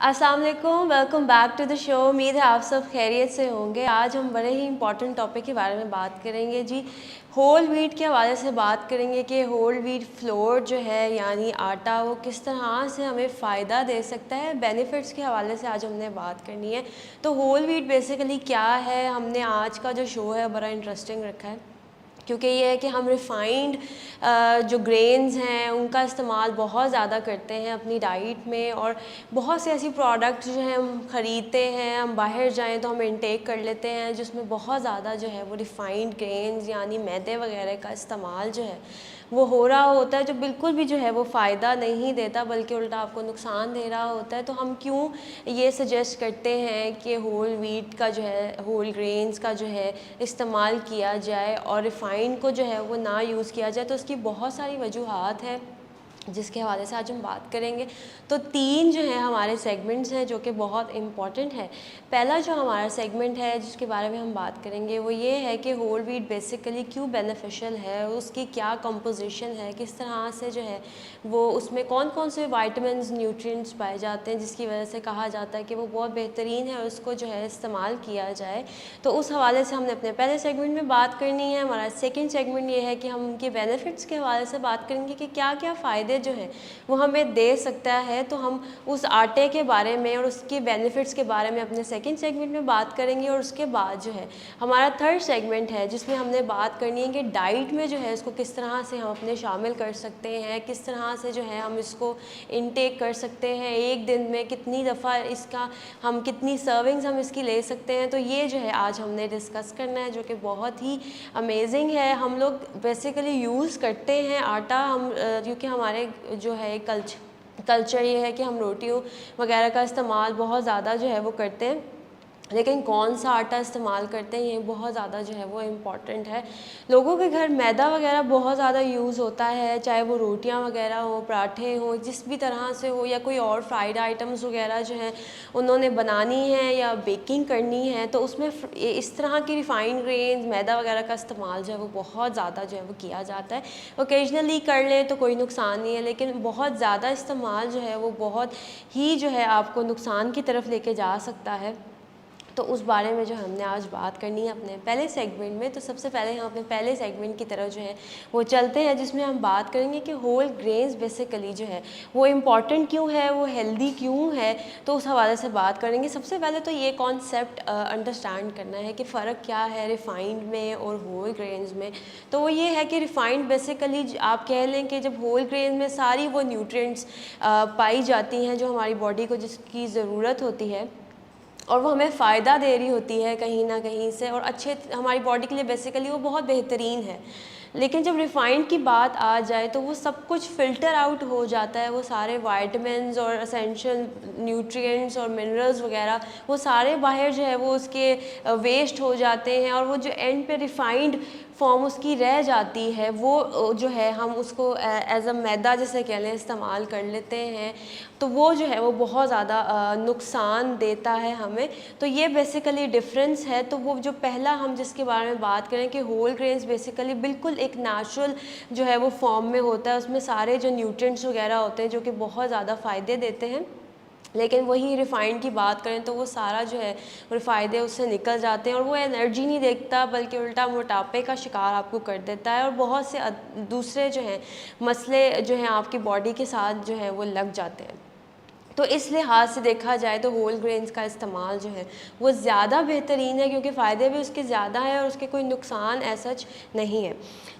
अस्सलाम वालेकुम, welcome back to the show. उम्मीद है आप सब खैरियत से होंगे। आज हम बड़े ही इंपॉर्टेंट टॉपिक के बारे में बात करेंगे जी। होल व्हीट के हवाले से बात करेंगे कि होल व्हीट फ्लोर जो है यानी आटा वो किस तरह से हमें फ़ायदा दे सकता है। बेनिफिट्स के हवाले से आज हमने बात करनी है। तो होल व्हीट बेसिकली क्या है, हमने आज का जो शो है बड़ा इंटरेस्टिंग रखा है क्योंकि ये है कि हम रिफ़ाइंड जो ग्रेन्स हैं उनका इस्तेमाल बहुत ज़्यादा करते हैं अपनी डाइट में, और बहुत से ऐसी प्रोडक्ट्स जो हैं हम ख़रीदते हैं, हम बाहर जाएं तो हम इनटेक कर लेते हैं जिसमें बहुत ज़्यादा जो है वो रिफ़ाइंड ग्रेन्स यानी मैदे वगैरह का इस्तेमाल जो है वो हो रहा होता है, जो बिल्कुल भी जो है वो फ़ायदा नहीं देता बल्कि उल्टा आपको नुकसान दे रहा होता है। तो हम क्यों ये सजेस्ट करते हैं कि होल व्हीट का जो है, होल ग्रेन्स का जो है इस्तेमाल किया जाए और रिफ़ाइंड को जो है वो ना यूज़ किया जाए। तो उसकी बहुत सारी वजूहात हैं जिसके हवाले से आज हम बात करेंगे। तो तीन जो है हमारे सेगमेंट्स हैं जो कि बहुत इम्पॉर्टेंट है। पहला जो हमारा सेगमेंट है जिसके बारे में हम बात करेंगे वो ये है कि होल व्हीट बेसिकली क्यों बेनिफिशियल है, उसकी क्या कंपोजिशन है, किस तरह से जो है वो उसमें कौन कौन से वाइटामिन्स न्यूट्रिएंट्स पाए जाते हैं जिसकी वजह से कहा जाता है कि वो बहुत बेहतरीन है और उसको जो है इस्तेमाल किया जाए। तो उस हवाले से हमने अपने पहले सेगमेंट में बात करनी है। हमारा सेकेंड सेगमेंट ये है कि हम उनके बेनिफिट्स के हवाले से बात करेंगे कि क्या क्या फ़ायदे जो है वो हमें दे सकता है। तो हम उस आटे के बारे में और उसके बेनिफिट्स के बारे में अपने सेकंड सेगमेंट में बात करेंगे। और उसके बाद जो है हमारा थर्ड सेगमेंट है जिसमें हमने बात करनी है कि डाइट में जो है इसको किस तरह से हम अपने शामिल कर सकते हैं, किस तरह से जो है हम इसको इनटेक कर सकते हैं, एक दिन में कितनी दफ़ा इसका हम कितनी सर्विंग्स हम इसकी ले सकते हैं। तो ये जो है आज हमने डिस्कस करना है जो कि बहुत ही अमेजिंग है। हम लोग बेसिकली यूज़ करते हैं आटा, हम क्योंकि हमारे जो है कल्चर ये है कि हम रोटियों वगैरह का इस्तेमाल बहुत ज़्यादा जो है वो करते हैं, लेकिन कौन सा आटा इस्तेमाल करते हैं ये बहुत ज़्यादा जो है वो इम्पॉर्टेंट है। लोगों के घर मैदा वगैरह बहुत ज़्यादा यूज़ होता है, चाहे वो रोटियां वगैरह हो, पराठे हो, जिस भी तरह से हो, या कोई और फ्राइड आइटम्स वगैरह जो है उन्होंने बनानी है या बेकिंग करनी है तो उसमें इस तरह की रिफ़ाइंड ग्रेन्स मैदा वगैरह का इस्तेमाल जो है वो बहुत ज़्यादा जो है वो किया जाता है। ओकेजनली कर ले तो कोई नुकसान नहीं है, लेकिन बहुत ज़्यादा इस्तेमाल जो है वो बहुत ही जो है आपको नुकसान की तरफ लेके जा सकता है। तो उस बारे में जो हमने आज बात करनी है अपने पहले सेगमेंट में। तो सबसे पहले हम अपने पहले सेगमेंट की तरफ जो है वो चलते हैं जिसमें हम बात करेंगे कि होल ग्रेन्स बेसिकली जो है वो इम्पॉर्टेंट क्यों है, वो हेल्दी क्यों है। तो उस हवाले से बात करेंगे। सबसे पहले तो ये कॉन्सेप्ट अंडरस्टैंड करना है कि फ़र्क क्या है रिफ़ाइंड में और होल ग्रेन्स में। तो वो ये है कि रिफ़ाइंड बेसिकली आप कह लें कि जब होल ग्रेन में सारी वो न्यूट्रिएंट्स पाई जाती हैं जो हमारी बॉडी को जिसकी ज़रूरत होती है और वो हमें फ़ायदा दे रही होती है कहीं ना कहीं से, और अच्छे हमारी बॉडी के लिए बेसिकली वो बहुत बेहतरीन है। लेकिन जब रिफ़ाइंड की बात आ जाए तो वो सब कुछ फ़िल्टर आउट हो जाता है, वो सारे वाइटामिन्स और एसेंशियल न्यूट्रिएंट्स और मिनरल्स वगैरह वो सारे बाहर जो है वो उसके वेस्ट हो जाते हैं, और वो जो एंड पे रिफ़ाइंड फॉर्म उसकी रह जाती है वो जो है हम उसको एज अ मैदा जैसे कह लें इस्तेमाल कर लेते हैं। तो वो जो है वो बहुत ज़्यादा नुकसान देता है हमें। तो ये बेसिकली डिफरेंस है। तो वो जो पहला हम जिसके बारे में बात करें कि होल ग्रेन्स बेसिकली बिल्कुल एक नेचुरल जो है वो फॉर्म में होता है, उसमें सारे जो न्यूट्रिएंट्स वगैरह होते हैं जो कि बहुत ज़्यादा फ़ायदे देते हैं। लेकिन वही रिफ़ाइंड की बात करें तो वो सारा जो है वो फ़ायदे उससे निकल जाते हैं और वो एनर्जी नहीं देखता बल्कि उल्टा मोटापे का शिकार आपको कर देता है, और बहुत से दूसरे जो हैं मसले जो हैं आपकी बॉडी के साथ जो है वो लग जाते हैं। तो इस लिहाज से देखा जाए तो होल ग्रेन्स का इस्तेमाल जो है वो ज़्यादा बेहतरीन है क्योंकि फ़ायदे भी उसके ज़्यादा हैं और उसके कोई नुकसान ऐसा नहीं है।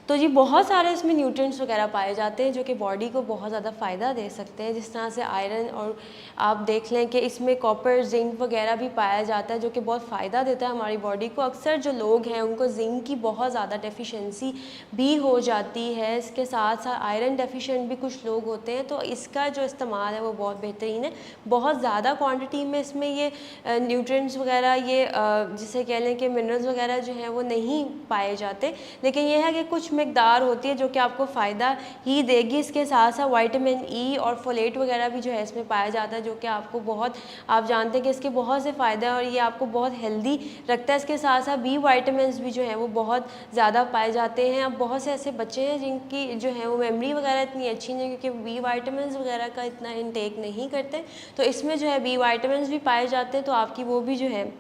तो जी बहुत सारे इसमें न्यूट्रिएंट्स वगैरह पाए जाते हैं जो कि बॉडी को बहुत ज़्यादा फ़ायदा दे सकते हैं, जिस तरह से आयरन, और आप देख लें कि इसमें कॉपर, जिंक वगैरह भी पाया जाता है जो कि बहुत फ़ायदा देता है हमारी बॉडी को। अक्सर जो लोग हैं उनको जिंक की बहुत ज़्यादा डेफिशिएंसी भी हो जाती है, इसके साथ साथ आयरन डेफिशिएंट भी कुछ लोग होते हैं। तो इसका जो इस्तेमाल है वो बहुत बेहतरीन है। बहुत ज़्यादा क्वांटिटी में इसमें ये न्यूट्रिएंट्स वगैरह, ये जिसे कह लें कि मिनरल्स वगैरह जो हैं वो नहीं पाए जाते, लेकिन ये है कि कुछ मकदार होती है जो कि आपको फ़ायदा ही देगी। इसके साथ साथ विटामिन ई और फोलेट वगैरह भी जो है इसमें पाया जाता है जो कि आपको बहुत, आप जानते हैं कि इसके बहुत से फ़ायदे हैं और ये आपको बहुत हेल्दी रखता है। इसके साथ साथ बी वाइटामिन भी जो है वो बहुत ज़्यादा पाए जाते हैं। अब बहुत से ऐसे बच्चे हैं जिनकी जो है वो मेमोरी वगैरह इतनी अच्छी नहीं, क्योंकि बी वाइटामिन वगैरह का इतना इनटेक नहीं करते लेते हैं तो इसमें जो है बी वाइटामिन भी पाए जाते हैं, तो आपकी वो भी जो है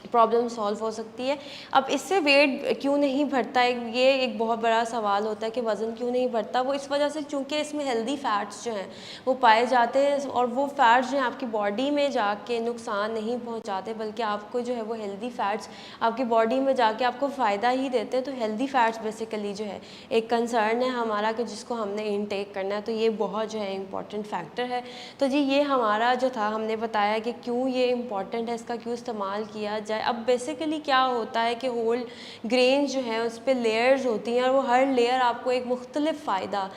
प्रॉब्लम सॉल्व हो सकती है। अब इससे वेट क्यों नहीं बढ़ता है, ये एक बहुत बड़ा सवाल होता है कि वज़न क्यों नहीं बढ़ता। वो इस वजह से चूँकि इसमें हेल्दी फ़ैट्स जो हैं वो पाए जाते हैं, और वो फ़ैट्स जो हैं आपकी बॉडी में जाके नुकसान नहीं पहुंचाते, बल्कि आपको जो है वो हेल्दी फ़ैट्स आपकी बॉडी में जाके आपको फ़ायदा ही देते हैं। तो हेल्दी फ़ैट्स बेसिकली जो है एक कंसर्न है हमारा कि जिसको हमने इनटेक करना है, तो ये बहुत जो है इम्पॉर्टेंट फैक्टर है। तो जी ये हमारा जो था, हमने बताया कि क्यों ये इम्पॉर्टेंट है, इसका क्यों इस्तेमाल किया जाए। अब बेसिकली क्या होता है कि होल ग्रेन जो है उस पर लेयर्स होती हैं, और वो हर लेयर आपको एक मुख्तलिफ फ़ायदा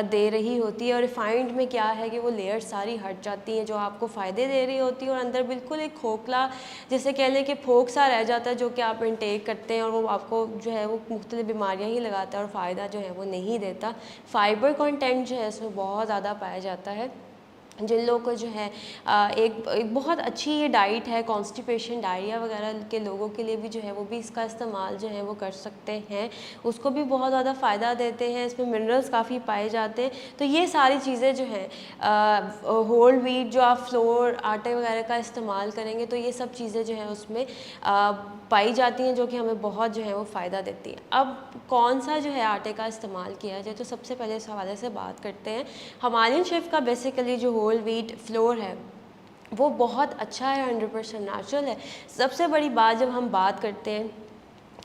दे रही होती है। और रिफाइंड में क्या है कि वो लेयर सारी हट जाती हैं जो आपको फ़ायदे दे रही होती है, और अंदर बिल्कुल एक खोखला, जैसे कह लें कि फोक सा रह जाता है जो कि आप इनटेक करते हैं, और वो आपको जो है वो मुख्तलिफ बीमारियाँ ही लगाता है और फ़ायदा जो है वो नहीं देता। फ़ाइबर कंटेंट जो है इसमें बहुत ज़्यादा पाया जाता है। जिन लोगों को जो है एक बहुत अच्छी ये डाइट है, कॉन्स्टिपेशन डायरिया वगैरह के लोगों के लिए भी जो है वो भी इसका इस्तेमाल जो है वो कर सकते हैं, उसको भी बहुत ज़्यादा फ़ायदा देते हैं। इसमें मिनरल्स काफ़ी पाए जाते हैं। तो ये सारी चीज़ें जो हैं होल व्हीट जो आप फ्लोर आटे वगैरह का इस्तेमाल करेंगे तो ये सब चीज़ें जो है उसमें पाई जाती हैं, जो कि हमें बहुत जो है वो फ़ायदा देती हैं। अब कौन सा जो है आटे का इस्तेमाल किया जाए, तो सबसे पहले इस हवाले से बात करते हैं। हिमालयन शेफ़ का बेसिकली जो होल व्हीट फ्लोर है वो बहुत अच्छा है, 100% नेचुरल है। सबसे बड़ी बात जब हम बात करते हैं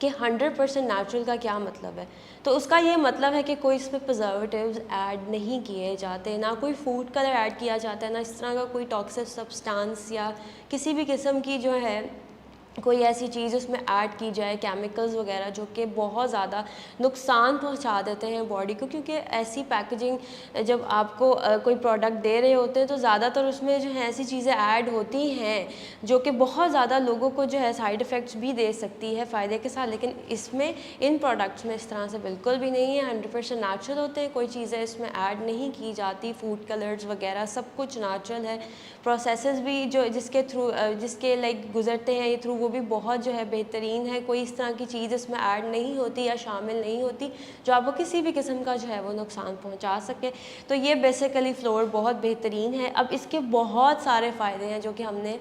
कि 100% नेचुरल का क्या मतलब है, तो उसका ये मतलब है कि कोई इसमें प्रिजर्वेटिव्स ऐड नहीं किए जाते, ना कोई फूड कलर ऐड किया जाता है, ना इस तरह का कोई टॉक्सिक सब्सटेंस या किसी भी किस्म की जो है कोई ऐसी चीज़ उसमें ऐड की जाए, केमिकल्स वगैरह जो कि बहुत ज़्यादा नुकसान पहुंचा देते हैं बॉडी को। क्योंकि ऐसी पैकेजिंग जब आपको कोई प्रोडक्ट दे रहे होते हैं तो ज़्यादातर उसमें जो है ऐसी चीज़ें ऐड होती हैं जो कि बहुत ज़्यादा लोगों को जो है साइड इफ़ेक्ट्स भी दे सकती है फ़ायदे के साथ। लेकिन इसमें इन प्रोडक्ट्स में इस तरह से बिल्कुल भी नहीं है, 100% नेचुरल होते हैं, कोई चीज़ें इसमें ऐड नहीं की जाती, फूड कलर्स वगैरह सब कुछ नेचुरल है। प्रोसेसेस भी जो जिसके थ्रू जिसके लाइक गुजरते हैं ये थ्रू, वो भी बहुत जो है बेहतरीन है। कोई इस तरह की चीज़ इसमें ऐड नहीं होती या शामिल नहीं होती जो आपको किसी भी किस्म का जो है वो नुकसान पहुंचा सके। तो ये बेसिकली फ्लोर बहुत बेहतरीन है। अब इसके बहुत सारे फ़ायदे हैं जो कि हमने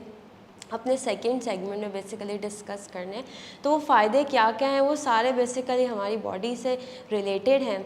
अपने सेकंड सेगमेंट में बेसिकली डिस्कस करने हैं। तो वो फ़ायदे क्या क्या हैं, वो सारे बेसिकली हमारी बॉडी से रिलेटेड हैं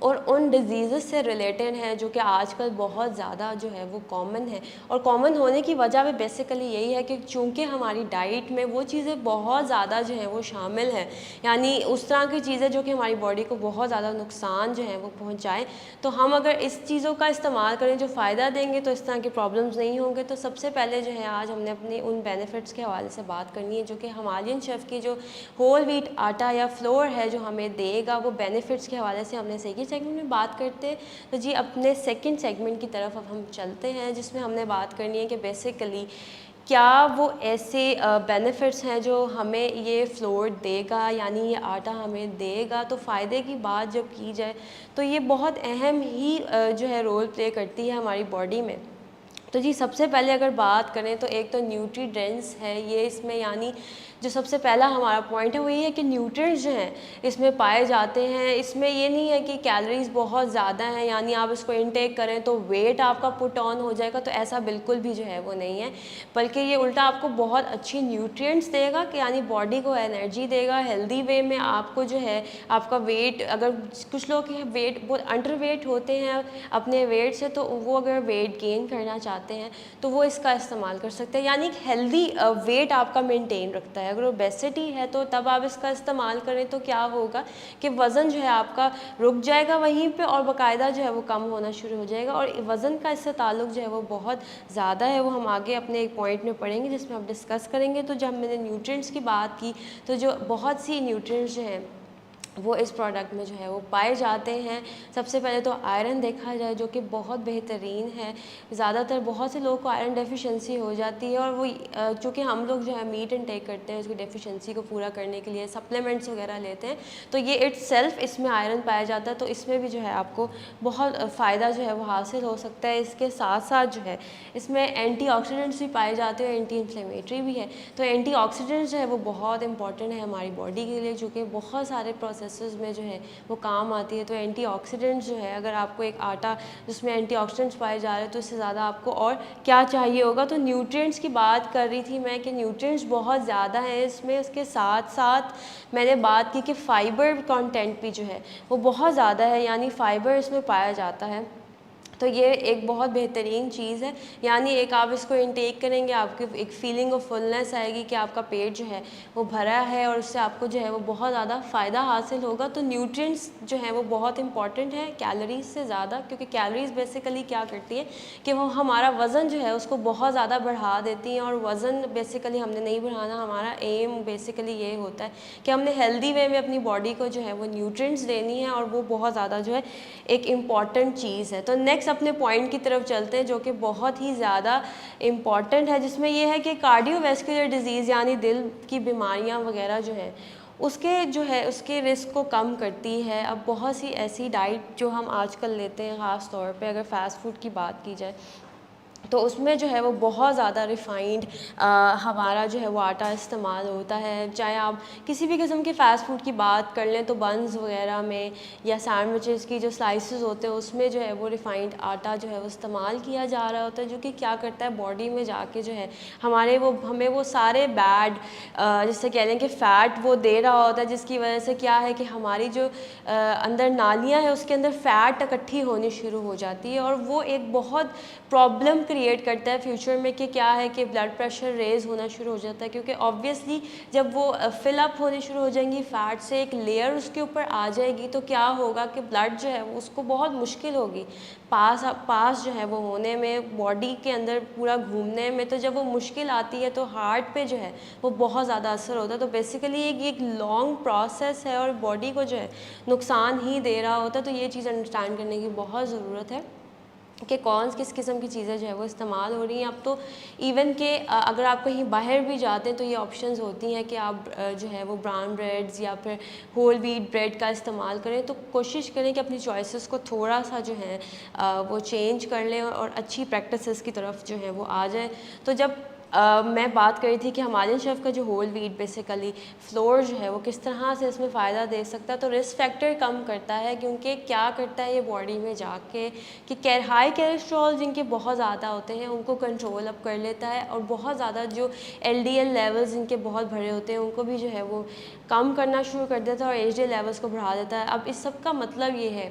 और उन डिजीज़ से रिलेटेड हैं जो कि आजकल बहुत ज़्यादा जो है वो कॉमन है। और कॉमन होने की वजह भी बेसिकली यही है कि चूँकि हमारी डाइट में वो चीज़ें बहुत ज़्यादा जो हैं वो शामिल हैं, यानी उस तरह की चीज़ें जो कि हमारी बॉडी को बहुत ज़्यादा नुकसान जो है वो पहुँचाएँ, तो हम अगर इस चीज़ों का इस्तेमाल करें जो फ़ायदा देंगे तो इस तरह की प्रॉब्लम्स नहीं होंगे। तो सबसे पहले जो है आज हमने अपनी उन बेनिफिट्स के हवाले से बात करनी है जो कि हिमालयन शेफ़ की जो होल व्हीट आटा या फ्लोर है जो हमें देगा, वो बेनिफिट्स के हवाले से हमने सेकंड सेगमेंट में बात करते हैं। तो जी अपने सेकंड सेगमेंट की तरफ अब हम चलते हैं जिसमें हमने बात करनी है कि बेसिकली क्या वो ऐसे बेनिफिट्स हैं जो हमें ये फ्लोर देगा, यानी ये आटा हमें देगा। तो फ़ायदे की बात जब की जाए तो ये बहुत अहम ही जो है रोल प्ले करती है हमारी बॉडी में। तो जी सबसे पहले अगर बात करें तो एक तो न्यूट्रीडेंट्स है ये इसमें, यानी जो सबसे पहला हमारा पॉइंट है वो ये है कि न्यूट्रिएंट्स जो हैं इसमें पाए जाते हैं। इसमें ये नहीं है कि कैलोरीज बहुत ज़्यादा हैं, यानी आप इसको इनटेक करें तो वेट आपका पुट ऑन हो जाएगा, तो ऐसा बिल्कुल भी जो है वो नहीं है। बल्कि ये उल्टा आपको बहुत अच्छी न्यूट्रिएंट्स देगा कि यानी बॉडी को एनर्जी देगा हेल्दी वे में। आपको जो है आपका वेट, अगर कुछ लोग हैं वेट बहुत अंडर वेट होते हैं अपने वेट से, तो वो अगर वेट गेन करना चाहते हैं तो वो इसका इस्तेमाल कर सकते हैं, यानी हेल्दी वेट आपका मेंटेन रखता है। अगर ओबेसिटी है तो तब आप इसका इस्तेमाल करें तो क्या होगा कि वज़न जो है आपका रुक जाएगा वहीं पे और बाकायदा जो है वो कम होना शुरू हो जाएगा। और वज़न का इससे ताल्लुक़ जो है वो बहुत ज़्यादा है, वो हम आगे अपने एक पॉइंट में पढ़ेंगे जिसमें हम डिस्कस करेंगे। तो जब मैंने न्यूट्रिएंट्स की बात की तो जो बहुत सी न्यूट्रिएंट्स जो हैं वो इस प्रोडक्ट में जो है वो पाए जाते हैं। सबसे पहले तो आयरन देखा जाए जो कि बहुत बेहतरीन है। ज़्यादातर बहुत से लोगों को आयरन डेफिशिएंसी हो जाती है और वो चूँकि हम लोग जो है मीट इनटेक करते हैं उसकी डेफिशिएंसी को पूरा करने के लिए सप्लीमेंट्स वगैरह लेते हैं, तो ये इट्सेल्फ इसमें आयरन पाया जाता है, तो इसमें भी जो है आपको बहुत फ़ायदा जो है वो हासिल हो सकता है। इसके साथ साथ जो है इसमें एंटीऑक्सीडेंट्स भी पाए जाते हैं, एंटी इन्फ्लेमेटरी भी है। तो एंटीऑक्सीडेंट्स जो है वो बहुत इंपॉर्टेंट है हमारी बॉडी के लिए, जो कि बहुत सारे प्रोसेस प्रोसेसेस में जो है वो काम आती है। तो एंटीऑक्सीडेंट्स जो है, अगर आपको एक आटा जिसमें एंटीऑक्सीडेंट्स पाए जा रहे हैं तो इससे ज़्यादा आपको और क्या चाहिए होगा। तो न्यूट्रिएंट्स की बात कर रही थी मैं कि न्यूट्रिएंट्स बहुत ज़्यादा हैं इसमें। उसके साथ साथ मैंने बात की कि फ़ाइबर कंटेंट भी जो है वो बहुत ज़्यादा है, यानी फ़ाइबर इसमें पाया जाता है। तो ये एक बहुत बेहतरीन चीज़ है, यानी एक आप इसको इनटेक करेंगे, आपकी एक फीलिंग ऑफ फुलनेस आएगी कि आपका पेट जो है वो भरा है और उससे आपको जो है वो बहुत ज़्यादा फ़ायदा हासिल होगा। तो न्यूट्रिएंट्स जो हैं वो बहुत इंपॉर्टेंट है कैलोरीज से ज़्यादा, क्योंकि कैलोरीज बेसिकली क्या करती है कि वो हमारा वज़न जो है उसको बहुत ज़्यादा बढ़ा देती हैं। और वज़न बेसिकली हमने नहीं बढ़ाना, हमारा एम बेसिकली ये होता है कि हमने हेल्दी वे में अपनी बॉडी को जो है वो न्यूट्रिएंट्स देनी है, और वो बहुत ज़्यादा जो है एक इम्पॉर्टेंट चीज़ है। तो नेक्स्ट अपने पॉइंट की तरफ चलते हैं जो कि बहुत ही ज़्यादा इम्पॉर्टेंट है, जिसमें यह है कि कार्डियोवैस्कुलर डिजीज़ यानी दिल की बीमारियां वगैरह जो हैं उसके जो है उसके रिस्क को कम करती है। अब बहुत सी ऐसी डाइट जो हम आजकल लेते हैं, ख़ास तौर पे अगर फ़ास्ट फूड की बात की जाए, तो उसमें जो है वो बहुत ज़्यादा रिफ़ाइंड हमारा जो है वो आटा इस्तेमाल होता है। चाहे आप किसी भी किस्म के फ़ास्ट फूड की बात कर लें, तो बन्स वगैरह में या सैंडविचेस की जो स्लाइसेस होते हैं उसमें जो है वो रिफ़ाइंड आटा जो है वो इस्तेमाल किया जा रहा होता है, जो कि क्या करता है बॉडी में जाके जो है हमें वो सारे बैड जिससे कह लें कि फ़ैट वो दे रहा होता है, जिसकी वजह से क्या है कि हमारी जो अंदर नालियाँ हैं उसके अंदर फ़ैट इकट्ठी होनी शुरू हो जाती है, और वो एक बहुत प्रॉब्लम क्रिएट करता है फ्यूचर में कि क्या है कि ब्लड प्रेशर रेज़ होना शुरू हो जाता है। क्योंकि ऑब्वियसली जब वो फिल अप होने शुरू हो जाएंगी फ़ैट से, एक लेयर उसके ऊपर आ जाएगी, तो क्या होगा कि ब्लड जो है वो उसको बहुत मुश्किल होगी पास जो है वो होने में, बॉडी के अंदर पूरा घूमने में। तो जब वो मुश्किल आती है तो हार्ट पे जो है वो बहुत ज़्यादा असर होता है। तो बेसिकली एक लॉन्ग प्रोसेस है और बॉडी को जो है नुकसान ही दे रहा होता है। तो ये चीज़ अंडरस्टैंड करने की बहुत ज़रूरत है कि कौन किस किस्म की चीज़ें जो है वो इस्तेमाल हो रही हैं। अब तो इवन के अगर आप कहीं बाहर भी जाते हैं तो ये ऑप्शंस होती हैं कि आप जो है वो ब्राउन ब्रेड्स या फिर होल व्हीट ब्रेड का इस्तेमाल करें। तो कोशिश करें कि अपनी चॉइसेस को थोड़ा सा जो है वो चेंज कर लें और अच्छी प्रैक्टिसेस की तरफ जो है वो आ जाएँ। तो जब मैं बात कर रही थी कि हिमालयन शेफ़ का जो होल व्हीट बेसिकली फ्लोर जो है वो किस तरह से इसमें फ़ायदा दे सकता है, तो रिस्क फैक्टर कम करता है। क्योंकि क्या करता है ये बॉडी में जाके कि हाई कोलेस्ट्रॉल जिनके बहुत ज़्यादा होते हैं उनको कंट्रोल अप कर लेता है, और बहुत ज़्यादा जो LDL लेवल्स जिनके बहुत भरे होते हैं उनको भी जो है वो कम करना शुरू कर देता है, और HDL लेवल्स को बढ़ा देता है। अब इस सब का मतलब ये है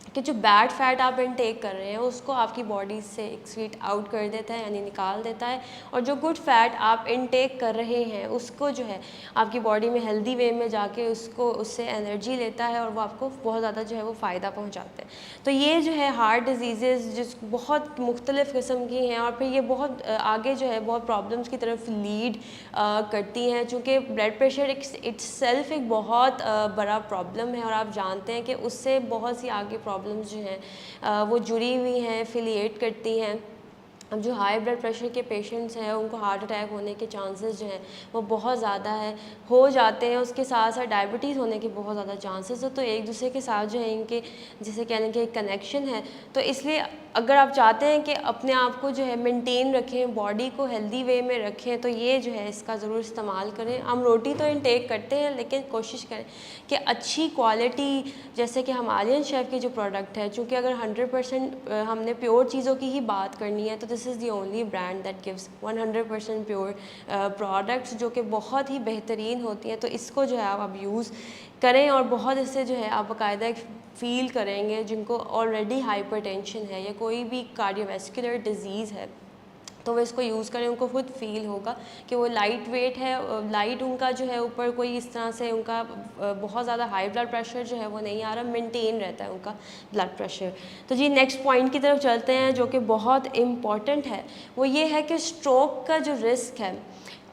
कि जो बैड फैट आप इनटेक कर रहे हैं उसको आपकी बॉडी से एक्सक्रीट आउट कर देता है, यानी निकाल देता है, और जो गुड फैट आप इनटेक कर रहे हैं उसको जो है आपकी बॉडी में हेल्दी वे में जाके उससे एनर्जी लेता है, और वो आपको बहुत ज़्यादा जो है वो फ़ायदा पहुंचाते हैं। तो ये जो है हार्ट डिजीज़ जिस बहुत मुख्तलिफ़ किस्म की हैं, और फिर ये बहुत आगे जो है बहुत प्रॉब्लम्स की तरफ लीड करती हैं, चूँकि ब्लड प्रेशर इट्सेल्फ एक बहुत बड़ा प्रॉब्लम है, और आप जानते हैं कि उससे बहुत सी आगे प्रॉब्लम्स जो हैं वो जुड़ी हुई हैं, एफिलिएट करती हैं। अब जो हाई ब्लड प्रेशर के पेशेंट्स हैं उनको हार्ट अटैक होने के चांसेस जो हैं वो बहुत ज़्यादा हो जाते हैं। उसके साथ साथ डायबिटीज़ होने के बहुत ज़्यादा चांसेस है। तो एक दूसरे के साथ जो है इनके जिसे कहने के एक कनेक्शन है। तो इसलिए अगर आप चाहते हैं कि अपने आप को जो है मेंटेन रखें, बॉडी को हेल्दी वे में रखें, तो ये जो है इसका ज़रूर इस्तेमाल करें। हम रोटी तो इनटेक करते हैं, लेकिन कोशिश करें कि अच्छी क्वालिटी, जैसे कि हिमालयन शेफ़ की जो प्रोडक्ट है, चूँकि अगर 100% हमने प्योर चीज़ों की ही बात करनी है, तो this is the only brand that gives 100% pure products, जो कि बहुत ही बेहतरीन होती हैं। तो इसको जो है आप अब यूज़ करें, और बहुत इससे जो है आप बाकायदा एक फ़ील करेंगे जिनको ऑलरेडी हाइपरटेंशन है या कोई भी कार्डियोवैस्कुलर डिज़ीज़ है, तो वो इसको यूज़ करें, उनको खुद फील होगा कि वो लाइट वेट है, लाइट उनका जो है ऊपर कोई इस तरह से उनका बहुत ज़्यादा हाई ब्लड प्रेशर जो है वो नहीं आ रहा, मेंटेन रहता है उनका ब्लड प्रेशर। तो जी नेक्स्ट पॉइंट की तरफ चलते हैं जो कि बहुत इम्पॉर्टेंट है। वो ये है कि स्ट्रोक का जो रिस्क है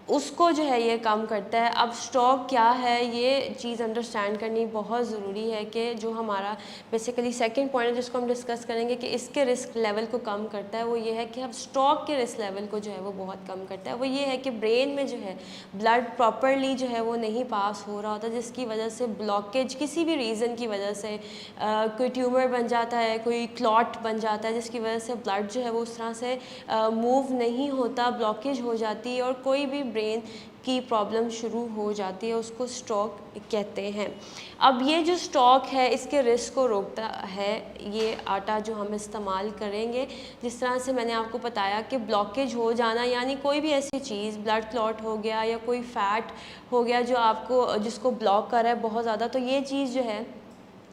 उसको जो है ये कम करता है। अब स्ट्रोक क्या है ये चीज़ अंडरस्टैंड करनी बहुत ज़रूरी है कि जो हमारा बेसिकली सेकंड पॉइंट है जिसको हम डिस्कस करेंगे कि इसके रिस्क लेवल को कम करता है, वो ये है कि अब स्ट्रोक के रिस्क लेवल को जो है वो बहुत कम करता है। वो ये है कि ब्रेन में जो है ब्लड प्रॉपरली जो है वो नहीं पास हो रहा होता, जिसकी वजह से ब्लॉकेज किसी भी रीज़न की वजह से कोई ट्यूमर बन जाता है, कोई क्लॉट बन जाता है, जिसकी वजह से ब्लड जो है वो उस तरह से मूव नहीं होता, ब्लॉकेज हो जाती है, और कोई भी ब्रेन की प्रॉब्लम शुरू हो जाती है, उसको स्ट्रोक कहते हैं। अब ये जो स्ट्रोक है इसके रिस्क को रोकता है ये आटा जो हम इस्तेमाल करेंगे। जिस तरह से मैंने आपको बताया कि ब्लॉकेज हो जाना, यानी कोई भी ऐसी चीज़, ब्लड क्लॉट हो गया या कोई फैट हो गया जो आपको जिसको ब्लॉक कर रहा है बहुत ज़्यादा, तो ये चीज़ जो है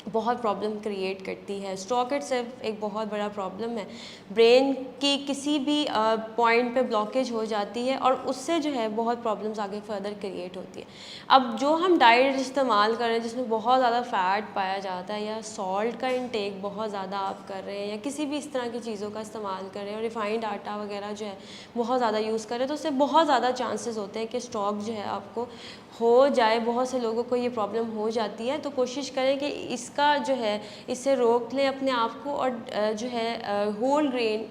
बहुत प्रॉब्लम क्रिएट करती है। स्ट्रोक सिर्फ एक बहुत बड़ा प्रॉब्लम है, ब्रेन की किसी भी पॉइंट पे ब्लॉकेज हो जाती है और उससे जो है बहुत प्रॉब्लम्स आगे फर्दर क्रिएट होती है। अब जो हम डाइट इस्तेमाल कर रहे हैं जिसमें बहुत ज़्यादा फ़ैट पाया जाता है, या सॉल्ट का इंटेक बहुत ज़्यादा आप कर रहे हैं, या किसी भी इस तरह की चीज़ों का इस्तेमाल कर रहे हैं और रिफाइंड आटा वगैरह जो है बहुत ज़्यादा यूज़ कर रहे हैं, तो उससे बहुत ज़्यादा चांसेस होते हैं कि स्ट्रोक जो है आपको हो जाए। बहुत से लोगों को ये प्रॉब्लम हो जाती है, तो कोशिश करें कि इसका जो है इससे रोक लें अपने आप को, और जो है होल ग्रेन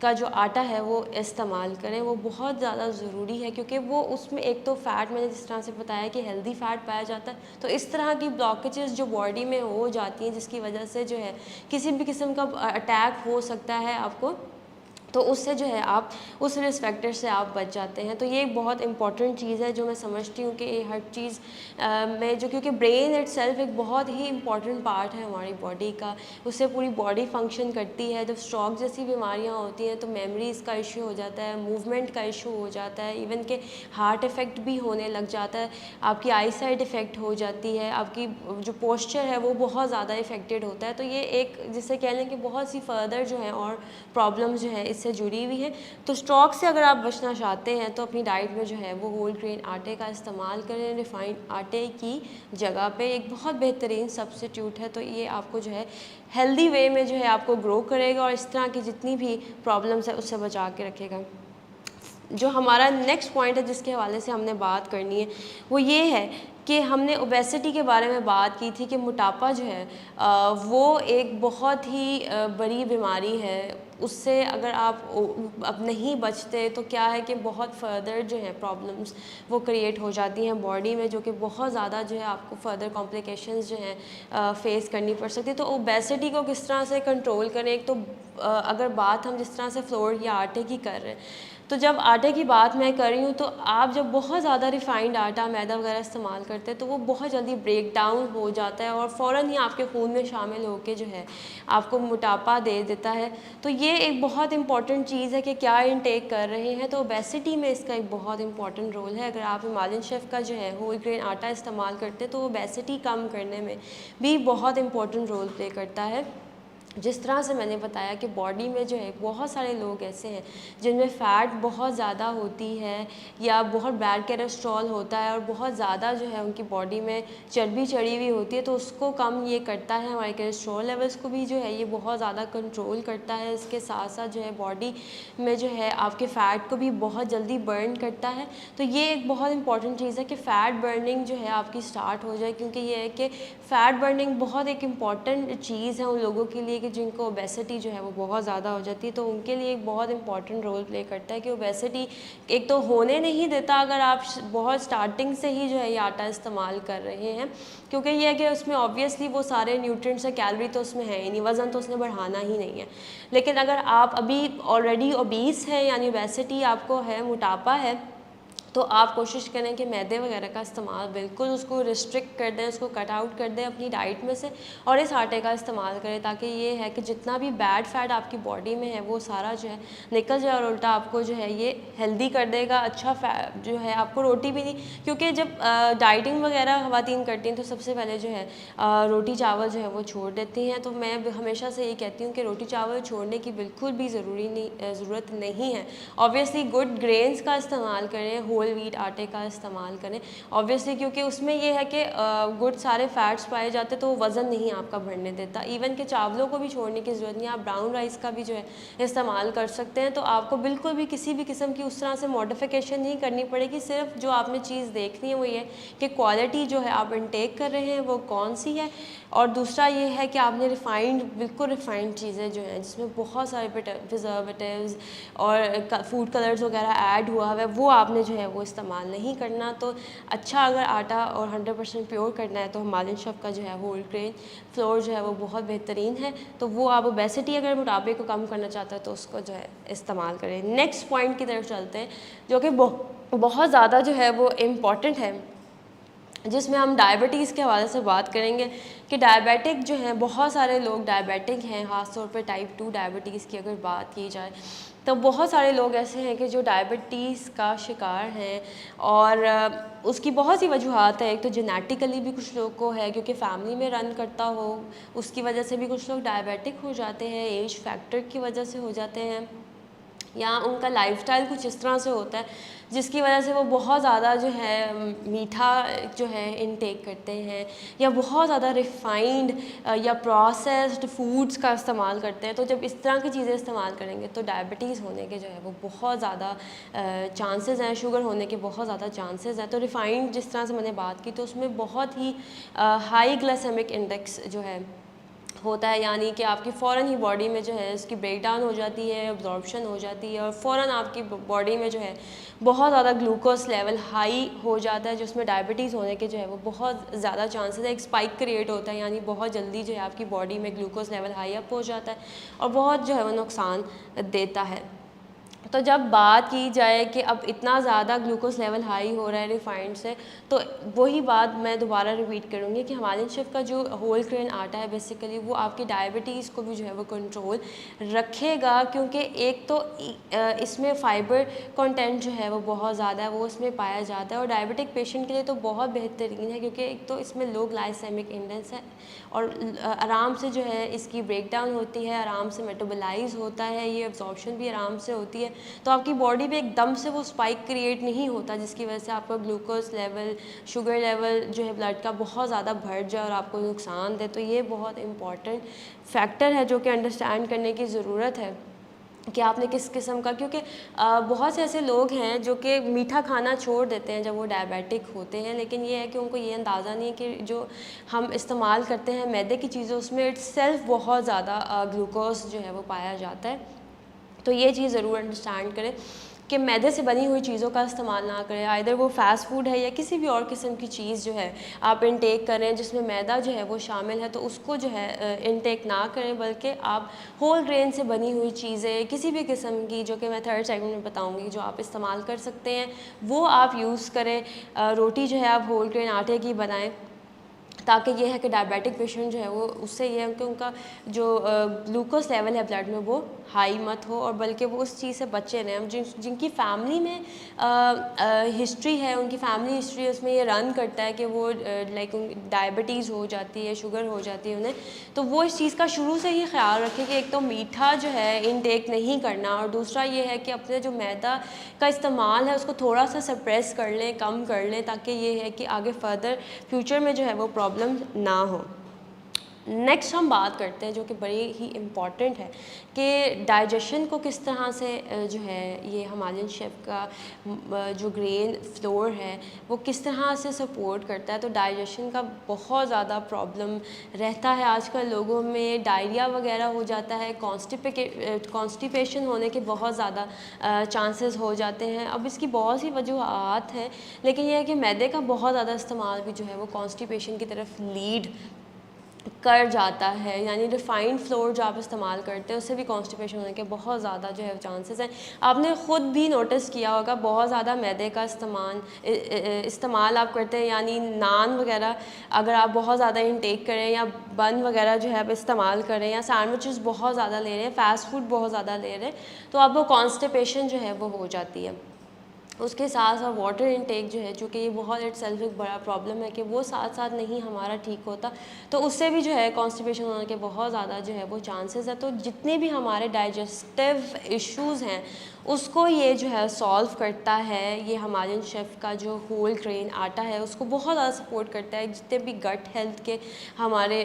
का जो आटा है वो इस्तेमाल करें। वो बहुत ज़्यादा ज़रूरी है क्योंकि वो उसमें एक तो फ़ैट, मैंने जिस तरह से बताया कि हेल्दी फ़ैट पाया जाता है, तो इस तरह की ब्लॉकेजेस जो बॉडी में हो जाती हैं जिसकी वजह से जो है किसी भी किस्म का अटैक हो सकता है आपको, तो उससे जो है आप उस रिस्क फैक्टर से आप बच जाते हैं। तो ये एक बहुत इंपॉर्टेंट चीज़ है जो मैं समझती हूँ कि हर चीज़ में जो, क्योंकि ब्रेन इटसेल्फ एक बहुत ही इंपॉर्टेंट पार्ट है हमारी बॉडी का, उससे पूरी बॉडी फंक्शन करती है। जब स्ट्रोक जैसी बीमारियाँ होती हैं तो मेमोरीज़ का इशू हो जाता है, मूवमेंट का इशू हो जाता है, इवन के हार्ट इफ़ेक्ट भी होने लग जाता है, आपकी आई साइड इफ़ेक्ट हो जाती है, आपकी जो पोस्चर है वो बहुत ज़्यादा इफ़ेक्टेड होता है। तो ये एक जिसे कह लें कि बहुत सी फर्दर जो है और प्रॉब्लम्स जो है से जुड़ी हुई है। तो स्ट्रोक से अगर आप बचना चाहते हैं तो अपनी डाइट में जो है वो होल ग्रेन आटे का इस्तेमाल करें, रिफाइंड आटे की जगह पे एक बहुत बेहतरीन सब्स्टिट्यूट है। तो ये आपको जो है हेल्दी वे में जो है आपको ग्रो करेगा और इस तरह की जितनी भी प्रॉब्लम्स है उससे बचा के रखेगा। जो हमारा नेक्स्ट पॉइंट है जिसके हवाले से हमने बात करनी है वो ये है कि हमने ओबेसिटी के बारे में बात की थी कि मोटापा जो है वो एक बहुत ही बड़ी बीमारी है। उससे अगर आप अब नहीं बचते तो क्या है कि बहुत फर्दर जो है प्रॉब्लम्स वो क्रिएट हो जाती हैं बॉडी में, जो कि बहुत ज़्यादा जो है आपको फर्दर कॉम्प्लिकेशंस जो हैं फेस करनी पड़ सकती है। तो ओबेसिटी को किस तरह से कंट्रोल करें, एक तो अगर बात हम जिस तरह से फ्लोर या आटे की कर रहे हैं, तो जब आटे की बात मैं कर रही हूँ तो आप जब बहुत ज़्यादा रिफाइंड आटा, मैदा वगैरह इस्तेमाल करते हैं तो वो बहुत जल्दी ब्रेक डाउन हो जाता है और फ़ौरन ही आपके खून में शामिल होकर जो है आपको मोटापा दे देता है। तो ये एक बहुत इंपॉर्टेंट चीज़ है कि क्या इनटेक कर रहे हैं। तो ओबेसिटी में इसका एक बहुत इंपॉर्टेंट रोल है। अगर आप हिमालयन शेफ़ का जो है होल ग्रेन आटा इस्तेमाल करते हैं तो ओबेसिटी कम करने में भी बहुत इंपॉर्टेंट रोल प्ले करता है। जिस तरह से मैंने बताया कि बॉडी में जो है बहुत सारे लोग ऐसे हैं जिनमें फ़ैट बहुत ज़्यादा होती है या बहुत बैड कोलेस्ट्रॉल होता है और बहुत ज़्यादा जो है उनकी बॉडी में चर्बी चढ़ी हुई होती है, तो उसको कम ये करता है। हमारे कोलेस्ट्रॉल लेवल्स को भी जो है ये बहुत ज़्यादा कंट्रोल करता है। इसके साथ साथ जो है बॉडी में जो है आपके फ़ैट को भी बहुत जल्दी बर्न करता है। तो ये एक बहुत इंपॉर्टेंट चीज़ है कि फ़ैट बर्निंग जो है आपकी स्टार्ट हो जाए, क्योंकि ये है कि फ़ैट बर्निंग बहुत एक इम्पॉर्टेंट चीज़ है उन लोगों के लिए कि जिनको ओबेसिटी जो है वो बहुत ज़्यादा हो जाती है। तो उनके लिए एक बहुत इंपॉर्टेंट रोल प्ले करता है कि ओबेसिटी एक तो होने नहीं देता अगर आप बहुत स्टार्टिंग से ही जो है ये आटा इस्तेमाल कर रहे हैं, क्योंकि ये है कि उसमें ऑब्वियसली वो सारे न्यूट्रिएंट्स है, कैलोरी तो उसमें है ही नहीं, वज़न तो उसने बढ़ाना ही नहीं है। लेकिन अगर आप अभी ऑलरेडी ओबीस हैं यानी ओबेसिटी आपको है, मोटापा है, तो आप कोशिश करें कि मैदे वगैरह का इस्तेमाल बिल्कुल उसको रिस्ट्रिक्ट कर दें, उसको कट आउट कर दें अपनी डाइट में से और इस आटे का इस्तेमाल करें, ताकि ये है कि जितना भी बैड फैट आपकी बॉडी में है वो सारा जो है निकल जाए और उल्टा आपको जो है ये हेल्दी कर देगा। अच्छा फैट जो है आपको रोटी भी नहीं, क्योंकि जब डाइटिंग वगैरह ख़वातीन करती हैं तो सबसे पहले जो है रोटी चावल जो है वो छोड़ देती हैं। तो मैं हमेशा से ये कहती हूँ कि रोटी चावल छोड़ने की बिल्कुल भी ज़रूरत नहीं है। ऑब्वियसली गुड ग्रेन्स का इस्तेमाल करें, होल व्हीट आटे का इस्तेमाल करें ऑब्वियसली, क्योंकि उसमें ये है कि गुड सारे फैट्स पाए जाते तो वज़न नहीं आपका बढ़ने देता। इवन के चावलों को भी छोड़ने की ज़रूरत नहीं, आप ब्राउन राइस का भी जो है इस्तेमाल कर सकते हैं। तो आपको बिल्कुल भी किसी भी किस्म की उस तरह से मॉडिफिकेशन नहीं करनी पड़ेगी। सिर्फ जो आपने चीज़ देखनी है वो ये कि क्वालिटी जो है आप इनटेक कर रहे हैं वो कौन सी है, और दूसरा ये है कि आपने बिल्कुल रिफाइंड चीज़ें जो हैं जिसमें बहुत सारे प्रिजर्वेटिव्स और फूड कलर्स वगैरह ऐड हुआ है वो आपने जो है वो इस्तेमाल नहीं करना। तो अच्छा अगर आटा और 100% प्योर करना है तो हिमालयन शेफ़ का जो है होल ग्रेन फ्लोर जो है वो बहुत बेहतरीन है। तो वो आप ओबेसिटी अगर मोटापे को कम करना चाहते हैं तो उसको जो है इस्तेमाल करें। नेक्स्ट पॉइंट की तरफ चलते हैं जो कि बहुत ज़्यादा जो है वो इम्पॉर्टेंट है, जिसमें हम डायबिटीज़ के हवाले से बात करेंगे कि डायबिटिक जो है, बहुत सारे लोग डायबिटिक हैं, ख़ास तौर पे टाइप 2 डायबिटीज़ की अगर बात की जाए तो बहुत सारे लोग ऐसे हैं कि जो डायबिटीज़ का शिकार हैं और उसकी बहुत सी वजूहात है। एक तो जेनेटिकली भी कुछ लोग को है क्योंकि फैमिली में रन करता हो, उसकी वजह से भी कुछ लोग डायबिटिक हो जाते हैं, एज फैक्टर की वजह से हो जाते हैं, या उनका लाइफस्टाइल कुछ इस तरह से होता है जिसकी वजह से वो बहुत ज़्यादा जो है मीठा जो है इनटेक करते हैं या बहुत ज़्यादा रिफ़ाइंड या प्रोसेस्ड फूड्स का इस्तेमाल करते हैं। तो जब इस तरह की चीज़ें इस्तेमाल करेंगे तो डायबिटीज़ होने के जो है वो बहुत ज़्यादा चांसेस हैं, शुगर होने के बहुत ज़्यादा चांसेस हैं। तो रिफ़ाइंड जिस तरह से मैंने बात की तो उसमें बहुत ही हाई ग्लाइसेमिक इंडेक्स जो है होता है, यानी कि आपकी फ़ौरन ही बॉडी में जो है इसकी ब्रेक डाउन हो जाती है, अब्जॉर्प्शन हो जाती है और फ़ौरन आपकी बॉडी में जो है बहुत ज़्यादा ग्लूकोज लेवल हाई हो जाता है, जिसमें डायबिटीज़ होने के जो है वो बहुत ज़्यादा चांसेस है। एक स्पाइक क्रिएट होता है, यानी बहुत जल्दी जो है आपकी बॉडी में ग्लूकोज लेवल हाई अप हो जाता है और बहुत जो है वो नुकसान देता है। तो जब बात की जाए कि अब इतना ज़्यादा ग्लूकोज लेवल हाई हो रहा है रिफाइंड से, तो वही बात मैं दोबारा रिपीट करूँगी कि हिमालयन शेफ़ का जो होल ग्रेन आटा है बेसिकली वो आपकी डायबिटीज़ को भी जो है वो कंट्रोल रखेगा, क्योंकि एक तो इसमें फ़ाइबर कंटेंट जो है वो बहुत ज़्यादा है, वो इसमें पाया जाता है और डायबिटिक पेशेंट के लिए तो बहुत बेहतरीन है क्योंकि एक तो इसमें लो ग्लाइसेमिक इंडेक्स है और आराम से जो है इसकी ब्रेक डाउन होती है, आराम से मेटाबोलाइज होता है, ये अब्जॉर्प्शन भी आराम से होती है। तो आपकी बॉडी पे एकदम से वो स्पाइक क्रिएट नहीं होता जिसकी वजह से आपका ग्लूकोज लेवल, शुगर लेवल जो है ब्लड का बहुत ज़्यादा बढ़ जाए और आपको नुकसान दे। तो ये बहुत इंपॉर्टेंट फैक्टर है जो कि अंडरस्टैंड करने की ज़रूरत है कि आपने किस किस्म का, क्योंकि बहुत से ऐसे लोग हैं जो कि मीठा खाना छोड़ देते हैं जब वो डायबिटिक होते हैं, लेकिन ये है कि उनको ये अंदाज़ा नहीं है कि जो हम इस्तेमाल करते हैं मैदे की चीज़ें उसमें इट्सेल्फ बहुत ज़्यादा ग्लूकोज जो है वो पाया जाता है। तो ये चीज़ ज़रूर अंडरस्टैंड करें कि मैदे से बनी हुई चीज़ों का इस्तेमाल ना करें, आइदर वो फ़ास्ट फूड है या किसी भी और किस्म की चीज़ जो है आप इनटेक करें जिसमें मैदा जो है वो शामिल है, तो उसको जो है इनटेक ना करें, बल्कि आप होल ग्रेन से बनी हुई चीज़ें किसी भी किस्म की, जो कि मैं थर्ड सेगमेंट में बताऊँगी, जो आप इस्तेमाल कर सकते हैं वो आप यूज़ करें। रोटी जो है आप होल ग्रेन आटे की बनाएँ, ताकि ये है कि डायबिटिक पेशेंट जो है वो उससे ये है कि उनका जो ग्लूकोज लेवल है ब्लड में वो हाई मत हो और बल्कि वो उस चीज़ से बचे रहें। जिनकी फैमिली में हिस्ट्री है, उनकी फैमिली हिस्ट्री उसमें ये रन करता है कि वो लाइक डायबिटीज़ हो जाती है, शुगर हो जाती है उन्हें, तो वो इस चीज़ का शुरू से ही ख्याल रखें कि एक तो मीठा जो है इनटेक नहीं करना और दूसरा ये है कि अपने जो मैदा का इस्तेमाल है उसको थोड़ा सा सप्रेस कर लें, कम कर लें, ताकि ये है कि आगे फर्दर फ्यूचर में जो है वो प्रॉब्लम ना हो। नेक्स्ट हम बात करते हैं जो कि बड़ी ही इम्पॉर्टेंट है कि डाइजेशन को किस तरह से जो है ये हिमालयन शेफ़ का जो ग्रेन फ्लोर है वो किस तरह से सपोर्ट करता है। तो डाइजेशन का बहुत ज़्यादा प्रॉब्लम रहता है आजकल लोगों में, डायरिया वगैरह हो जाता है, कॉन्स्टिपेशन होने के बहुत ज़्यादा चांसेस हो जाते हैं। अब इसकी बहुत सी वजूहत हैं, लेकिन यह है कि मैदे का बहुत ज़्यादा इस्तेमाल भी जो है वो कॉन्स्टिपेशन की तरफ लीड कर जाता है, यानी रिफाइंड फ्लोर जो आप इस्तेमाल करते हैं उससे भी कॉन्स्टिपेशन होने के बहुत ज़्यादा जो है चांसेस हैं। आपने ख़ुद भी नोटिस किया होगा बहुत ज़्यादा मैदे का इस्तेमाल आप करते हैं, यानी नान वगैरह अगर आप बहुत ज़्यादा इनटेक करें या बन वगैरह जो है आप इस्तेमाल करें या सैंडविचेस बहुत ज़्यादा ले रहे हैं, फ़ास्ट फूड बहुत ज़्यादा ले रहे हैं, तो आपको कॉन्स्टिपेशन जो है वो हो जाती है। उसके साथ साथ वाटर इनटेक जो है, चूँकि ये बहुत इटसेल्फ एक बड़ा प्रॉब्लम है कि वो साथ साथ नहीं हमारा ठीक होता, तो उससे भी जो है कॉन्स्टिपेशन होने के बहुत ज़्यादा जो है वो चांसेस है। तो जितने भी हमारे डाइजेस्टिव इश्यूज़ हैं उसको ये जो है सॉल्व करता है। ये हिमालयन शेफ़ का जो होल ग्रेन आटा है उसको बहुत ज़्यादा सपोर्ट करता है। जितने भी गट हेल्थ के हमारे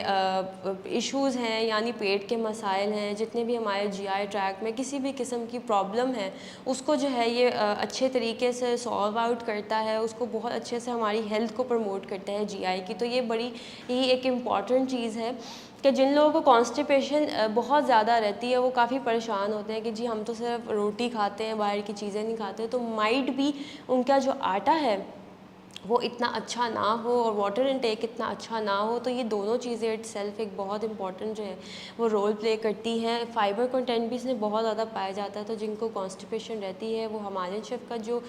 इश्यूज़ हैं, यानी पेट के मसाइल हैं, जितने भी हमारे जीआई ट्रैक में किसी भी किस्म की प्रॉब्लम है उसको जो है ये अच्छे तरीके से सॉल्व आउट करता है, उसको बहुत अच्छे से हमारी हेल्थ को प्रमोट करता है जीआई की। तो ये बड़ी ही एक इम्पॉर्टेंट चीज़ है कि जिन लोगों को कॉन्स्टिपेशन बहुत ज़्यादा रहती है वो काफ़ी परेशान होते हैं कि जी हम तो सिर्फ रोटी खाते हैं, बाहर की चीज़ें नहीं खाते, तो माइट भी उनका जो आटा है वो इतना अच्छा ना हो और वाटर इनटेक इतना अच्छा ना हो। तो ये दोनों चीज़ें इट सेल्फ एक बहुत इंपॉर्टेंट जो है वो रोल प्ले करती हैं। फाइबर कंटेंट भी इसमें बहुत ज़्यादा पाया जाता है, तो जिनको कॉन्स्टिपेशन रहती है वो हिमालयन शेफ़ का जो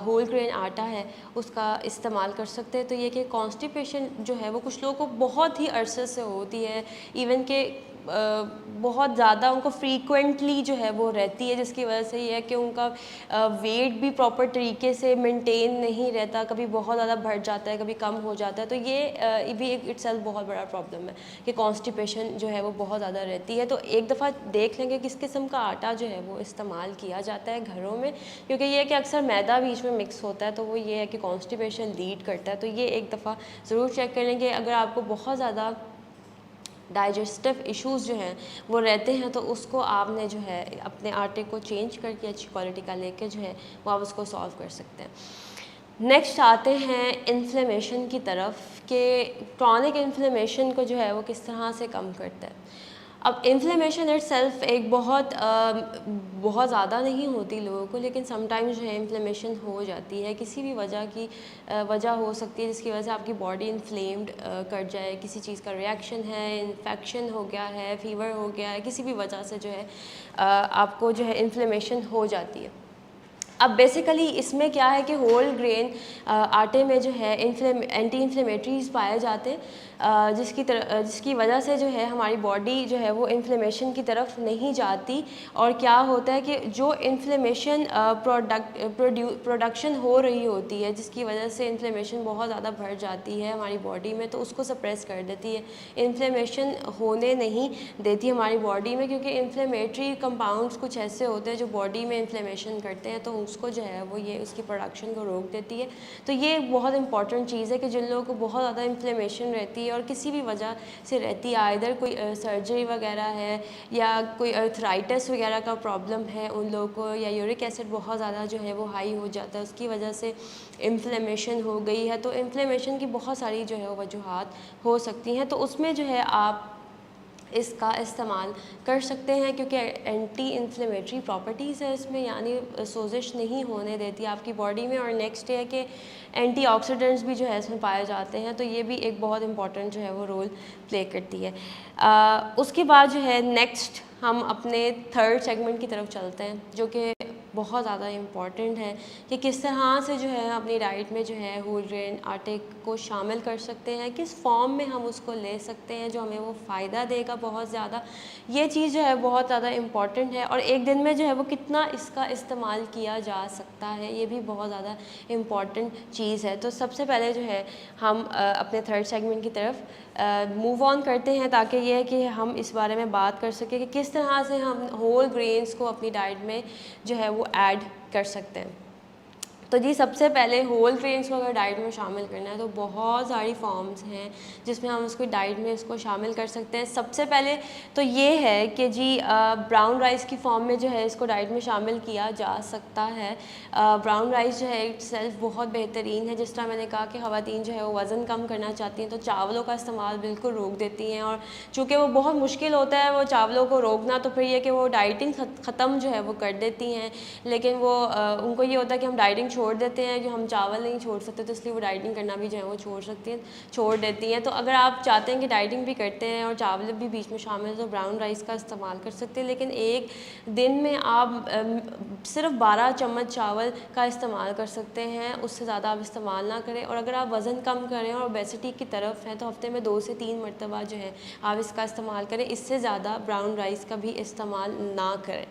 होल ग्रेन आटा है उसका इस्तेमाल कर सकते हैं। तो ये कि कॉन्स्टिपेशन जो है वो कुछ लोगों को बहुत ही अरसे से होती है, इवन के बहुत ज़्यादा उनको फ्रीक्वेंटली जो है वो रहती है, जिसकी वजह से ये है कि उनका वेट भी प्रॉपर तरीके से मेंटेन नहीं रहता, कभी बहुत ज़्यादा बढ़ जाता है, कभी कम हो जाता है। तो ये भी एक इट्सेल्फ बहुत बड़ा प्रॉब्लम है कि कॉन्स्टिपेशन जो है वो बहुत ज़्यादा रहती है। तो एक दफ़ा देख लेंगे किस किस्म का आटा जो है वो इस्तेमाल किया जाता है घरों में, क्योंकि ये है कि अक्सर मैदा बीच में मिक्स होता है, तो वो ये है कि कॉन्स्टिपेशन लीड करता है। तो ये एक दफ़ा ज़रूर चेक कर लेंगे। अगर आपको बहुत ज़्यादा डाइजेस्टिव इश्यूज़ जो हैं वो रहते हैं तो उसको आपने जो है अपने आटे को चेंज करके अच्छी क्वालिटी का लेके जो है वो आप उसको सॉल्व कर सकते हैं। नेक्स्ट आते हैं इन्फ्लेमेशन की तरफ, कि क्रॉनिक इन्फ्लेमेशन को जो है वो किस तरह से कम करता है। अब इन्फ्लेमेशन इटसेल्फ एक बहुत ज़्यादा नहीं होती लोगों को, लेकिन समटाइम्स जो है इन्फ्लेमेशन हो जाती है, किसी भी वजह की वजह हो सकती है जिसकी वजह से आपकी बॉडी इन्फ्लेम्ड कर जाए, किसी चीज़ का रिएक्शन है, इन्फेक्शन हो गया है, फीवर हो गया है, किसी भी वजह से जो है आपको जो है इन्फ्लेमेशन हो जाती है। अब बेसिकली इसमें क्या है कि होल ग्रेन आटे में जो है एंटी इन्फ्लेमेटरीज पाए जाते हैं, जिसकी वजह से जो है हमारी बॉडी जो है वो इन्फ्लेमेशन की तरफ नहीं जाती। और क्या होता है कि जो इन्फ्लेमेशन प्रोडक्शन हो रही होती है, जिसकी वजह से इन्फ्लेमेशन बहुत ज़्यादा बढ़ जाती है हमारी बॉडी में, तो उसको सप्रेस कर देती है, इन्फ्लेमेशन होने नहीं देती हमारी बॉडी में, क्योंकि इन्फ्लेमेटरी कंपाउंड्स कुछ ऐसे होते हैं जो बॉडी में इन्फ्लेमेशन करते हैं, तो उसको जो है वो ये उसकी प्रोडक्शन को रोक देती है। तो ये एक बहुत इंपॉर्टेंट चीज़ है कि जिन लोगों को बहुत ज़्यादा इन्फ्लेमेशन रहती है और किसी भी वजह से रहती है, आइदर कोई सर्जरी वगैरह है या कोई अर्थराइटिस वगैरह का प्रॉब्लम है उन लोगों को, या यूरिक एसिड बहुत ज़्यादा जो है वो हाई हो जाता है, उसकी वजह से इन्फ्लेमेशन हो गई है। तो इन्फ्लेमेशन की बहुत सारी जो है वो वजूहात हो सकती हैं, तो उसमें जो है आप इसका इस्तेमाल कर सकते हैं, क्योंकि एंटी इन्फ्लेमेटरी प्रॉपर्टीज़ है इसमें, यानी सोजिश नहीं होने देती आपकी बॉडी में। और नेक्स्ट है कि एंटीऑक्सीडेंट्स भी जो है इसमें पाए जाते हैं, तो ये भी एक बहुत इंपॉर्टेंट जो है वो रोल प्ले करती है। उसके बाद जो है नेक्स्ट हम अपने थर्ड सेगमेंट की तरफ चलते हैं, जो कि बहुत ज़्यादा इम्पॉर्टेंट है कि किस तरह से जो है अपनी डाइट में जो है होल ग्रेन आटे को शामिल कर सकते हैं, किस फॉर्म में हम उसको ले सकते हैं जो हमें वो फ़ायदा देगा बहुत ज़्यादा। ये चीज़ जो है बहुत ज़्यादा इम्पॉर्टेंट है, और एक दिन में जो है वो कितना इसका इस्तेमाल किया जा सकता है, ये भी बहुत ज़्यादा इम्पॉर्टेंट चीज़ है। तो सबसे पहले जो है हम अपने थर्ड सेगमेंट की तरफ मूव ऑन करते हैं, ताकि ये है कि हम इस बारे में बात कर सकें कि किस तरह से हम होल ग्रेन्स को अपनी डाइट में जो है वो ऐड कर सकते हैं। तो जी सबसे पहले होल ग्रेन्स को अगर डाइट में शामिल करना है तो बहुत सारी फॉर्म्स हैं जिसमें हम उसको डाइट में इसको शामिल कर सकते हैं। सबसे पहले तो ये है कि जी ब्राउन राइस की फॉर्म में जो है इसको डाइट में शामिल किया जा सकता है। ब्राउन राइस जो है इटसेल्फ बहुत बेहतरीन है। जिस तरह मैंने कहा कि ख़वातीन जो है वो वज़न कम करना चाहती हैं तो चावलों का इस्तेमाल बिल्कुल रोक देती हैं, और चूँकि वो बहुत मुश्किल होता है वो चावलों को रोकना, तो फिर ये कि वो डाइटिंग ख़त्म जो है वो कर देती हैं, लेकिन वो उनको ये होता है कि हम डाइटिंग छोड़ देते हैं, जो हम चावल नहीं छोड़ सकते, तो इसलिए वो डाइटिंग करना भी जो है वो छोड़ देती हैं। तो अगर आप चाहते हैं कि डाइटिंग भी करते हैं और चावल भी बीच में शामिल है तो ब्राउन राइस का इस्तेमाल कर सकते हैं, लेकिन एक दिन में आप सिर्फ 12 चम्मच चावल का इस्तेमाल कर सकते हैं, उससे ज़्यादा आप इस्तेमाल ना करें। और अगर आप वज़न कम करें और ओबेसिटी की तरफ हैं तो हफ्ते में 2 से 3 मरतबा जो है आप इसका इस्तेमाल करें, इससे ज़्यादा ब्राउन राइस का भी इस्तेमाल ना करें।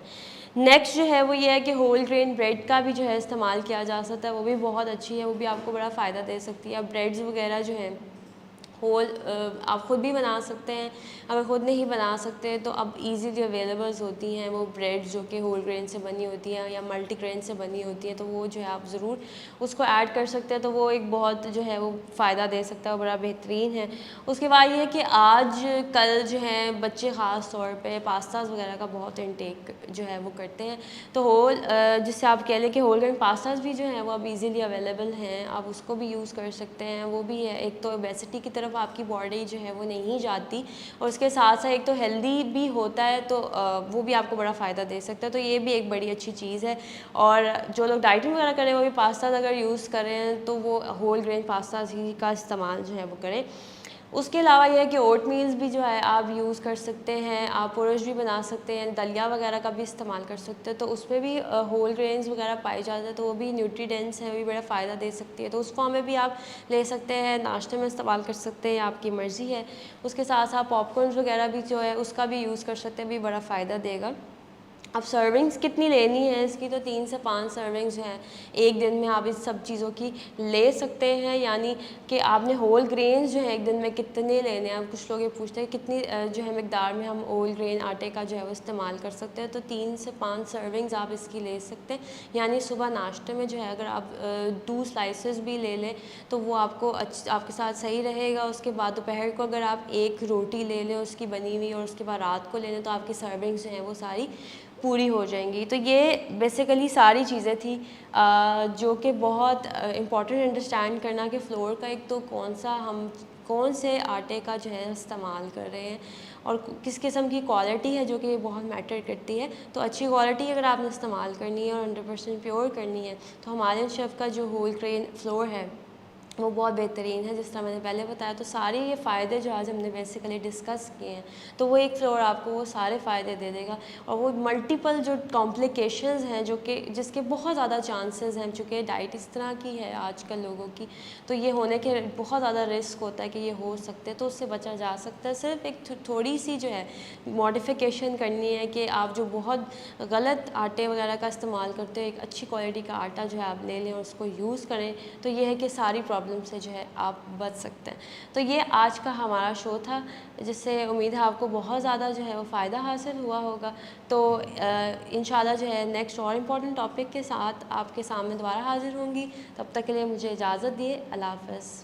नेक्स्ट जो है वो ये है कि होल ग्रेन ब्रेड का भी जो है इस्तेमाल किया जा सकता है, वो भी बहुत अच्छी है, वो भी आपको बड़ा फ़ायदा दे सकती है। अब ब्रेड्स वगैरह जो हैं होल आप ख़ुद भी बना सकते हैं, अगर ख़ुद नहीं बना सकते तो अब इजीली अवेलेबल्स होती हैं वो ब्रेड जो कि होल ग्रेन से बनी होती हैं या मल्टीग्रेन से बनी होती हैं, तो वो जो है आप ज़रूर उसको ऐड कर सकते हैं, तो वो एक बहुत जो है वो फ़ायदा दे सकता है, बड़ा बेहतरीन है। उसके बाद ये है कि आज कल जो है बच्चे ख़ास तौर पे पास्ताज वगैरह का बहुत इनटेक जो है वो करते हैं, तो जिससे आप कह लें कि होल ग्रेन पास्ताज भी जो हैं वो अब ईज़िली अवेलेबल हैं, आप उसको भी यूज़ कर सकते हैं। वो भी है, एक तो ओबेसिटी की तरफ तरफ आपकी बॉडी जो है वो नहीं जाती, और उसके साथ साथ एक तो हेल्दी भी होता है, तो वो भी आपको बड़ा फ़ायदा दे सकता है। तो ये भी एक बड़ी अच्छी चीज़ है। और जो लोग डाइटिंग वगैरह करें वो भी पास्ता अगर यूज़ करें तो वो होल ग्रेन पास्ता ही का इस्तेमाल जो है वो करें। उसके अलावा यह है कि ओट मील्स भी जो है आप यूज़ कर सकते हैं, आप पुरुष भी बना सकते हैं, दलिया वगैरह का भी इस्तेमाल कर सकते हैं, तो उसमें भी होल ग्रेन्स वगैरह पाए जाते हैं, तो वो भी न्यूट्री डेंस है, वो भी बड़ा फ़ायदा दे सकती है। तो उस फॉर्म में भी आप ले सकते हैं, नाश्ते में इस्तेमाल कर सकते हैं, आपकी मर्ज़ी है। उसके साथ साथ पॉपकॉर्न वगैरह भी जो है उसका भी यूज़ कर सकते हैं, भी बड़ा फ़ायदा देगा। अब सर्विंग्स कितनी लेनी है इसकी, तो 3 से 5 सर्विंग्स हैं एक दिन में आप इस सब चीज़ों की ले सकते हैं। यानी कि आपने होल ग्रेन्स जो है एक दिन में कितने लेने हैं। अब कुछ लोग ये पूछते हैं कितनी जो है मिकदार में हम होल ग्रेन आटे का जो है वो इस्तेमाल कर सकते हैं, तो 3 से 5 सर्विंग्स आप इसकी ले सकते हैं। यानी सुबह नाश्ते में जो है अगर आप 2 स्लाइसेस भी ले लें तो वो आपको आपके साथ सही रहेगा। उसके बाद दोपहर को अगर आप एक रोटी ले लें उसकी बनी हुई, और उसके बाद रात को ले लें, तो आपकी सर्विंग्स जो हैं वो सारी पूरी हो जाएंगी। तो ये बेसिकली सारी चीज़ें थी जो कि बहुत इम्पॉर्टेंट अंडरस्टैंड करना कि फ़्लोर का एक तो कौन से आटे का जो है इस्तेमाल कर रहे हैं, और किस किस्म की क्वालिटी है जो कि बहुत मैटर करती है। तो अच्छी क्वालिटी अगर आपने इस्तेमाल करनी है और 100% प्योर करनी है, तो हिमालयन शेफ़ का जो होल ग्रेन फ़्लोर है वो बहुत बेहतरीन है, जिस तरह मैंने पहले बताया। तो सारे ये फ़ायदे जो आज हमने बेसिकली डिस्कस किए हैं, तो वो एक फ्लोर आपको वो सारे फ़ायदे दे देगा। और वो मल्टीपल जो कॉम्प्लिकेशंस हैं जो कि जिसके बहुत ज़्यादा चांसेस हैं, चूँकि डाइट इस तरह की है आजकल लोगों की, तो ये होने के बहुत ज़्यादा रिस्क होता है कि ये हो सकते हैं, तो उससे बचा जा सकता है। सिर्फ एक थोड़ी सी जो है मॉडिफिकेशन करनी है कि आप जो बहुत गलत आटे वगैरह का इस्तेमाल करते हो, एक अच्छी क्वालिटी का आटा जो है आप ले लें और उसको यूज़ करें, तो ये है कि सारी प्रॉब्लम से जो है आप बच सकते हैं। तो ये आज का हमारा शो था, जिससे उम्मीद है आपको बहुत ज़्यादा जो है वो फ़ायदा हासिल हुआ होगा। तो इंशाल्लाह जो है नेक्स्ट और इम्पॉर्टेंट टॉपिक के साथ आपके सामने दोबारा हाज़िर होंगी। तब तक के लिए मुझे इजाज़त दिए। अल्लाह हाफ़िज़।